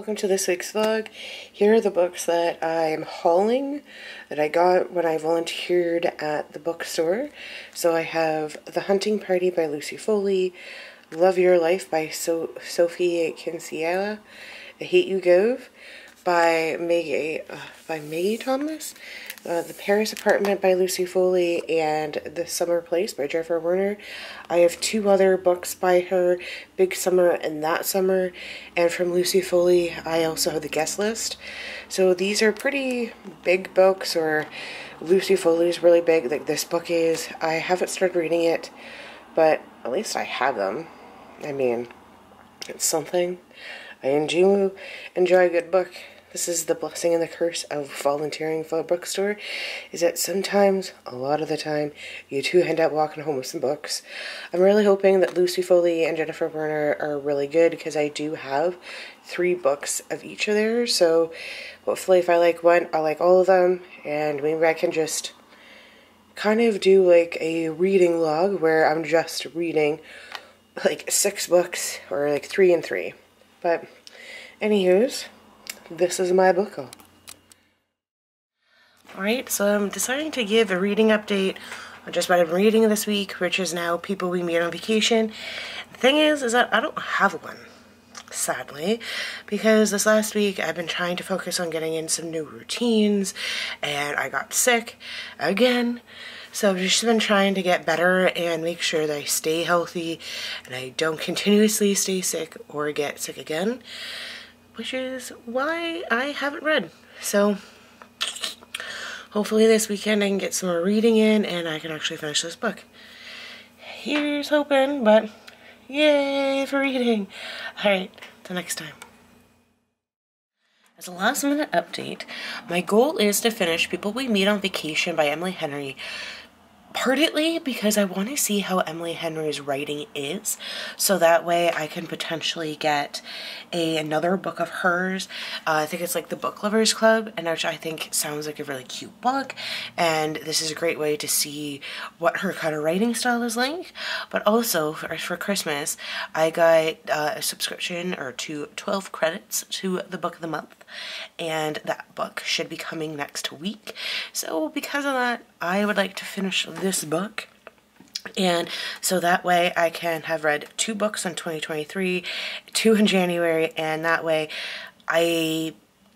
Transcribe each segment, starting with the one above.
welcome to this week's vlog. Here are the books that I'm hauling that I got when I volunteered at the bookstore. So I have The Hunting Party by Lucy Foley, Love Your Life by Sophie Kinsella, I Hate You Gove by Maggie Thomas, The Paris Apartment by Lucy Foley, and The Summer Place by Jennifer Werner. I have two other books by her, Big Summer and That Summer, and from Lucy Foley I also have The Guest List. So these are pretty big books, or Lucy Foley's really big, like this book is. I haven't started reading it, but at least I have them. I mean, it's something. I enjoy a good book. This is the blessing and the curse of volunteering for a bookstore, is that sometimes, a lot of the time, you do end up walking home with some books. I'm really hoping that Lucy Foley and Jennifer Werner are really good, because I do have 3 books of each of theirs, so hopefully if I like one, I like all of them, and maybe I can just kind of do like a reading log where I'm just reading like 6 books, or like 3 and 3. But, anywho's, this is my book haul. Alright, so I'm deciding to give a reading update on just what I'm reading this week, which is now People We Meet on Vacation. The thing is that I don't have one, sadly, because this last week I've been trying to focus on getting in some new routines, and I got sick again. So I've just been trying to get better and make sure that I stay healthy and I don't continuously stay sick or get sick again, which is why I haven't read. So hopefully this weekend I can get some more reading in and I can actually finish this book. Here's hoping, but yay for reading. Alright, till next time. As a last minute update, my goal is to finish People We Meet on Vacation by Emily Henry. Partly because I want to see how Emily Henry's writing is, so that way I can potentially get another book of hers. I think it's like The Book Lovers Club, and which I think sounds like a really cute book, and this is a great way to see what her kind of writing style is like. But also for Christmas, I got a subscription or 12 credits to the Book of the Month, and that book should be coming next week. So because of that, I would like to finish this book, and so that way I can have read 2 books in 2023, 2 in January, and that way I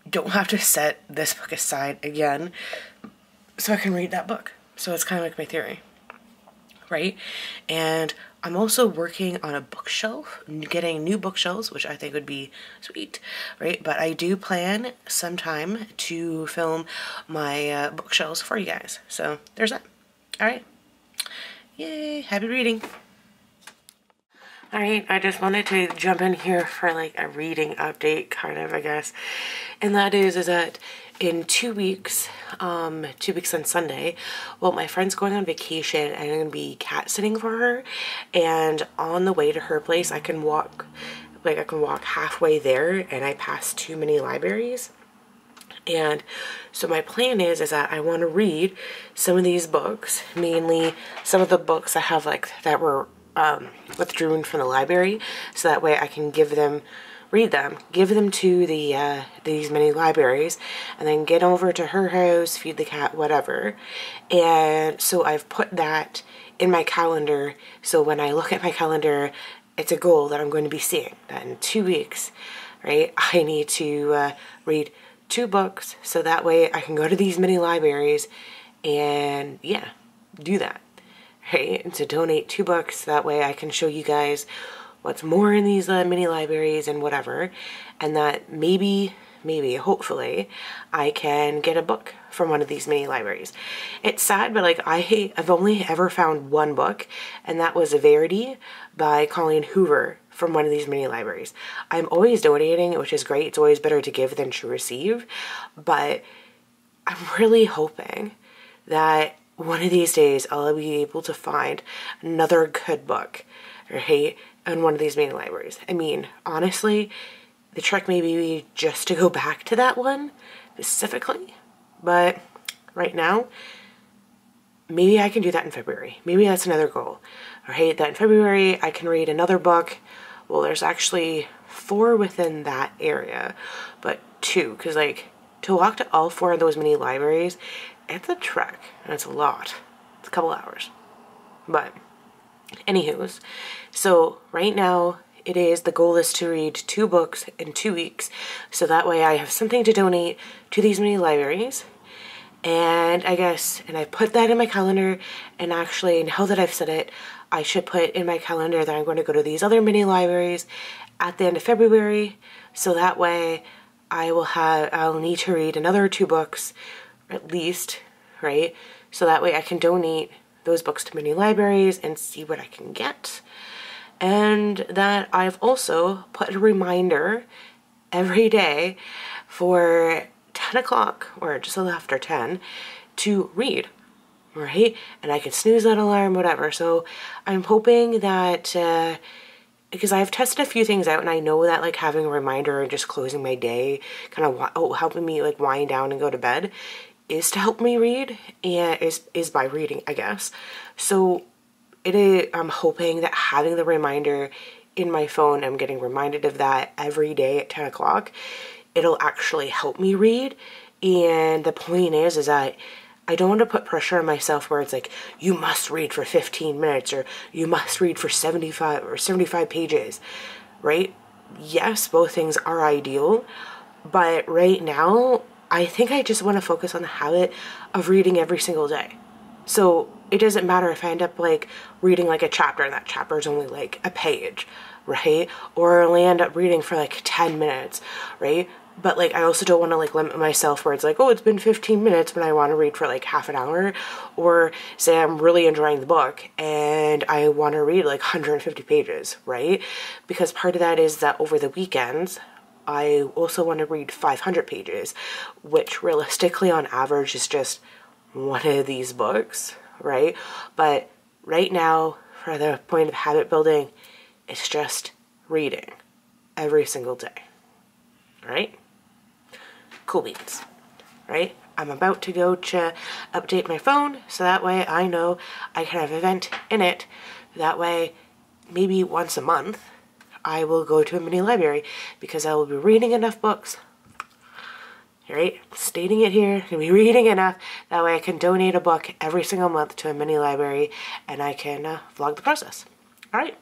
don't have to set this book aside again so I can read that book. So it's kind of like my theory, right? And I'm also working on a bookshelf, getting new bookshelves, which I think would be sweet, right? But I do plan sometime to film my bookshelves for you guys. So there's that. Alright. Yay, happy reading. Alright, I just wanted to jump in here for like a reading update, kind of, I guess. And that is that in 2 weeks, 2 weeks on Sunday, well, my friend's going on vacation and I'm going to be cat sitting for her. And on the way to her place, I can walk halfway there, and I pass 2 mini libraries. And so my plan is that I want to read some of these books, mainly some of the books I have that were withdrawn from the library, so that way I can read them, give them to these mini libraries, and then get over to her house, feed the cat, whatever. And so I've put that in my calendar, so when I look at my calendar, it's a goal that I'm going to be seeing, that in 2 weeks, right, I need to read 2 books, so that way I can go to these mini libraries and, yeah, do that, right? And to donate 2 books, that way I can show you guys what's more in these mini libraries and whatever, and that maybe, hopefully, I can get a book from one of these mini libraries. It's sad, but like I've only ever found 1 book, and that was Verity by Colleen Hoover from one of these mini libraries. I'm always donating, which is great. It's always better to give than to receive, but I'm really hoping that one of these days I'll be able to find another good book, right, in one of these mini libraries. I mean, honestly, the trick may be just to go back to that one specifically, but right now, maybe I can do that in February. Maybe that's another goal, right? That in February I can read another book well, there's actually 4 within that area, but 2, because like to walk to all 4 of those mini libraries, it's a trek and it's a lot. It's a couple hours. But anywho's, so right now the goal is to read 2 books in 2 weeks, so that way I have something to donate to these mini libraries. And I guess, and I put that in my calendar, and actually now that I've said it, I should put in my calendar that I'm going to go to these other mini libraries at the end of February, so that way I'll need to read another 2 books at least, right? So that way I can donate those books to mini libraries and see what I can get. And that I've also put a reminder every day for 10 o'clock or just a little after 10 to read, right? And I can snooze that alarm, whatever. So I'm hoping that, because I've tested a few things out and I know that like having a reminder and just closing my day, kind of helping me like wind down and go to bed, is to help me read, and is by reading, I guess. So I'm hoping that having the reminder in my phone, I'm getting reminded of that every day at 10 o'clock, it'll actually help me read. And the point is that I don't want to put pressure on myself where it's like, you must read for 15 minutes or you must read for 75 pages, right? Yes, both things are ideal, but right now, I think I just want to focus on the habit of reading every single day. So it doesn't matter if I end up like reading like a chapter and that chapter is only like a page, right? Or I only end up reading for like 10 minutes, right? But like I also don't want to like limit myself where it's like, oh, it's been 15 minutes when I want to read for like half an hour. Or say I'm really enjoying the book and I want to read like 150 pages, right? Because part of that is that over the weekends, I also want to read 500 pages, which realistically on average is just one of these books, right? But right now, for the point of habit building, it's just reading every single day, right? Cool beans, right? I'm about to go to update my phone, so that way I know I can have an event in it. That way, maybe once a month, I will go to a mini library because I will be reading enough books. Right? Stating it here, to be reading enough. That way I can donate a book every single month to a mini library and I can vlog the process. Alright,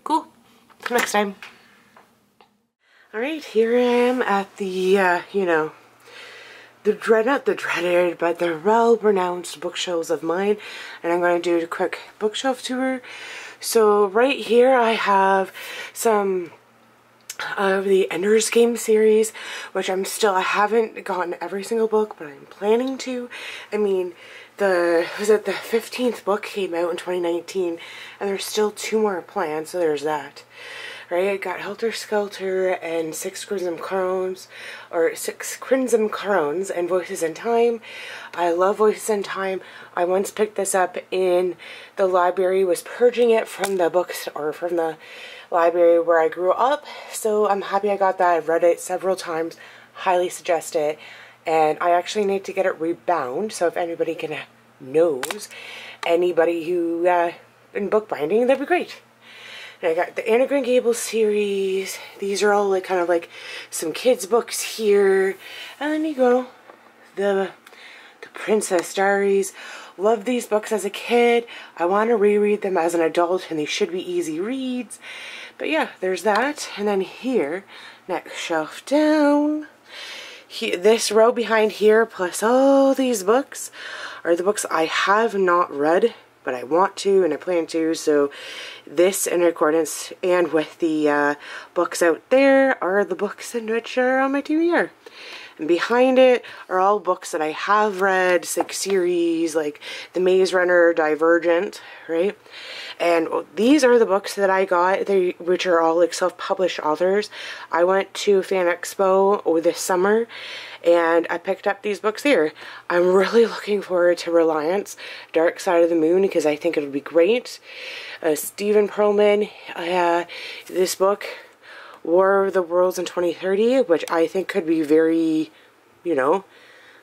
cool. Till next time. Alright, here I am at the, not the dreaded, but the well-pronounced bookshelves of mine. And I'm going to do a quick bookshelf tour. So right here I have some of the Ender's Game series, which I haven't gotten every single book, but I'm planning to. I mean, the 15th book came out in 2019, and there's still 2 more planned, so there's that. Right, I got Helter Skelter and 6 Crimson Crones, and Voices in Time. I love Voices in Time. I once picked this up in the library, was purging it from the books, or from the library where I grew up, so I'm happy I got that. I've read it several times, highly suggest it, and I actually need to get it rebound, so if anybody knows anybody who in bookbinding, that'd be great. And I got the Anne of Green Gables series. These are all like kind of like some kids books here. And then you go, the Princess Diaries. Love these books as a kid. I want to reread them as an adult and they should be easy reads. But yeah, there's that. And then here, next shelf down. This row behind here plus all these books are the books I have not read, but I want to and I plan to. So this in accordance and with the books out there are the books in which are on my TBR. And behind it are all books that I have read, like series, like The Maze Runner, Divergent, right? And these are the books that I got, which are all like self-published authors. I went to Fan Expo this summer and I picked up these books here. I'm really looking forward to Reliance, Dark Side of the Moon, because I think it would be great. Stephen Pearlman, this book, War of the Worlds in 2030, which I think could be very,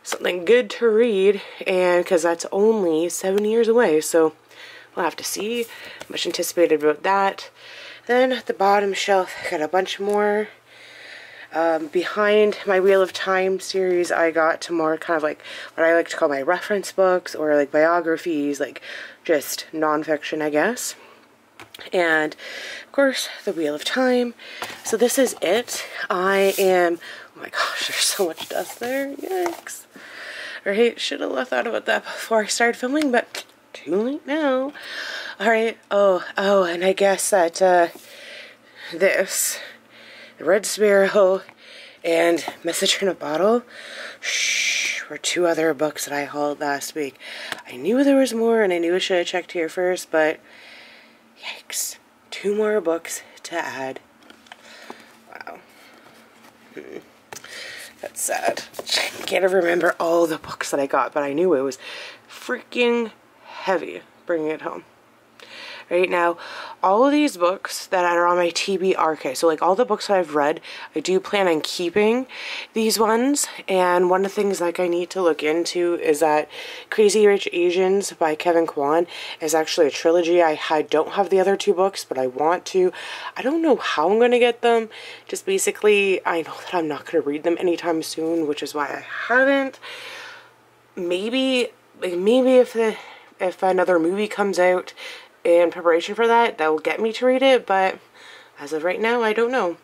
something good to read, and because that's only 7 years away, so we'll have to see. Much anticipated about that. Then at the bottom shelf, I got a bunch more. Behind my Wheel of Time series, I got to more kind of like what I like to call my reference books, or like biographies, like just nonfiction, I guess. And of course, the Wheel of Time. So this is it. I am, oh my gosh, there's so much dust there. Yikes. Alright, should have thought about that before I started filming, but too late now. Alright, oh, and I guess that this, the Red Sparrow, and Message in a Bottle were two other books that I hauled last week. I knew there was more, and I knew I should have checked here first, but yikes. 2 more books to add. Wow. That's sad. I can't even remember all the books that I got, but I knew it was freaking heavy bringing it home. Right now, all of these books that are on my TBR, so like all the books that I've read, I do plan on keeping these ones. And one of the things like I need to look into is that Crazy Rich Asians by Kevin Kwan is actually a trilogy. I don't have the other 2 books, but I want to. I don't know how I'm going to get them. Just basically, I know that I'm not going to read them anytime soon, which is why I haven't. Maybe if another movie comes out in preparation for that will get me to read it, but as of right now, I don't know.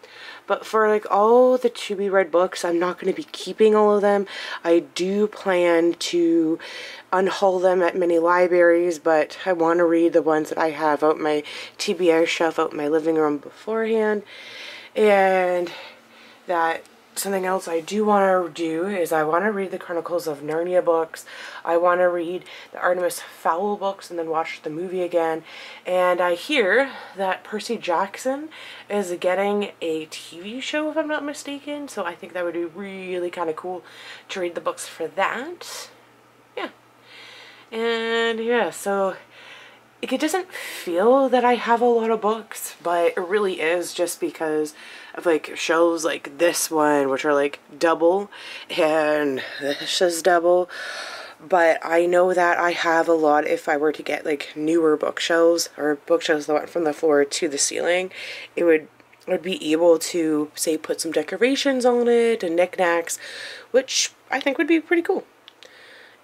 But for like all the to be read books, I'm not going to be keeping all of them. I do plan to unhaul them at many libraries, but I want to read the ones that I have out my TBR shelf out in my living room beforehand. And that something else I do want to do is I want to read the Chronicles of Narnia books. I want to read the Artemis Fowl books and then watch the movie again. And I hear that Percy Jackson is getting a TV show, if I'm not mistaken. So I think that would be really kind of cool to read the books for that. Yeah. And yeah, so it doesn't feel that I have a lot of books, but it really is just because of like shows like this one, which are like double, and this is double. But I know that I have a lot if I were to get like newer bookshelves, or bookshelves that went from the floor to the ceiling. It would be able to, say, put some decorations on it and knickknacks, which I think would be pretty cool.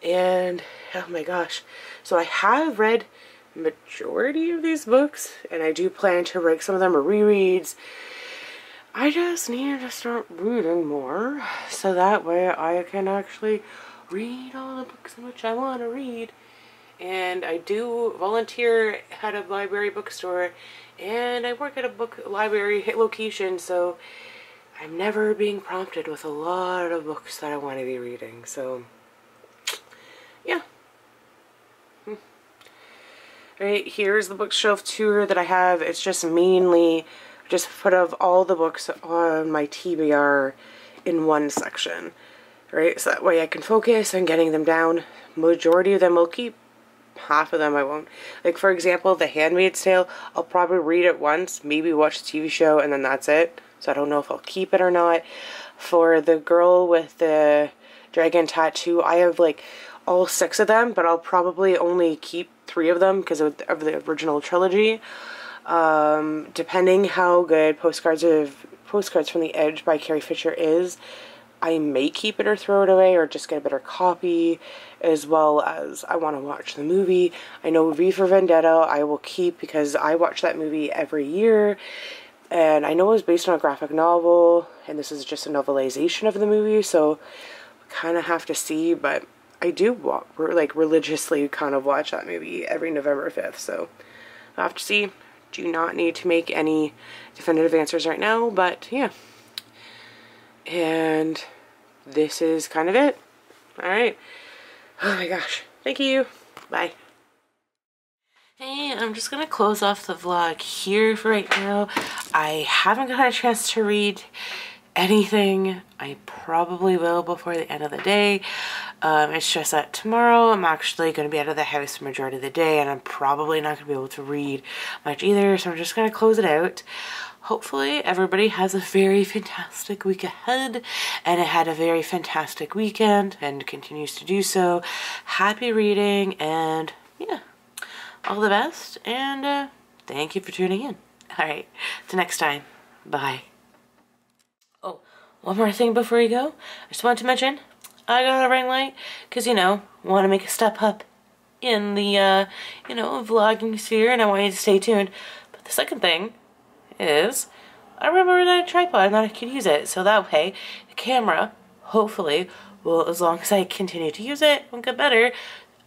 And oh my gosh, so I have read majority of these books, and I do plan to rank some of them are rereads. I just need to start reading more, so that way I can actually read all the books in which I want to read. And I do volunteer at a library bookstore, and I work at a book library location, so I'm never being prompted with a lot of books that I want to be reading. So yeah. Right, here's the bookshelf tour that I have. It's just mainly just put of all the books on my TBR in one section. Right, so that way I can focus on getting them down. Majority of them will keep. Half of them I won't. Like for example, The Handmaid's Tale, I'll probably read it once, maybe watch the TV show, and then that's it. So I don't know if I'll keep it or not. For The Girl with the Dragon Tattoo, I have like all 6 of them, but I'll probably only keep 3 of them because of the original trilogy. Depending how good Postcards from the Edge by Carrie Fisher is, I may keep it or throw it away or just get a better copy, as well as I want to watch the movie. I know V for Vendetta I will keep because I watch that movie every year, and I know it was based on a graphic novel, and this is just a novelization of the movie, so kind of have to see, but I do like religiously kind of watch that movie every November 5th, so I'll have to see. Do not need to make any definitive answers right now, but yeah. And this is kind of it. Alright. Oh my gosh. Thank you. Bye. Hey, I'm just gonna close off the vlog here for right now. I haven't got a chance to read anything. I probably will before the end of the day. It's just that tomorrow I'm actually going to be out of the house for the majority of the day, and I'm probably not going to be able to read much either, so I'm just going to close it out. Hopefully everybody has a very fantastic week ahead, and it had a very fantastic weekend and continues to do so. Happy reading, and yeah, all the best, and thank you for tuning in. Alright, till next time. Bye. Oh, one more thing before you go. I just wanted to mention, I got a ring light, because, want to make a step up in the, vlogging sphere, and I want you to stay tuned. But the second thing is, I remembered that tripod and that I could use it, so that way, the camera, hopefully, will, as long as I continue to use it, will get better.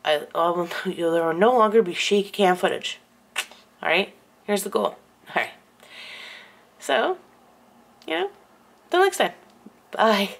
There will no longer be shaky cam footage. Alright? Here's the goal. Alright. So, till next time. Bye.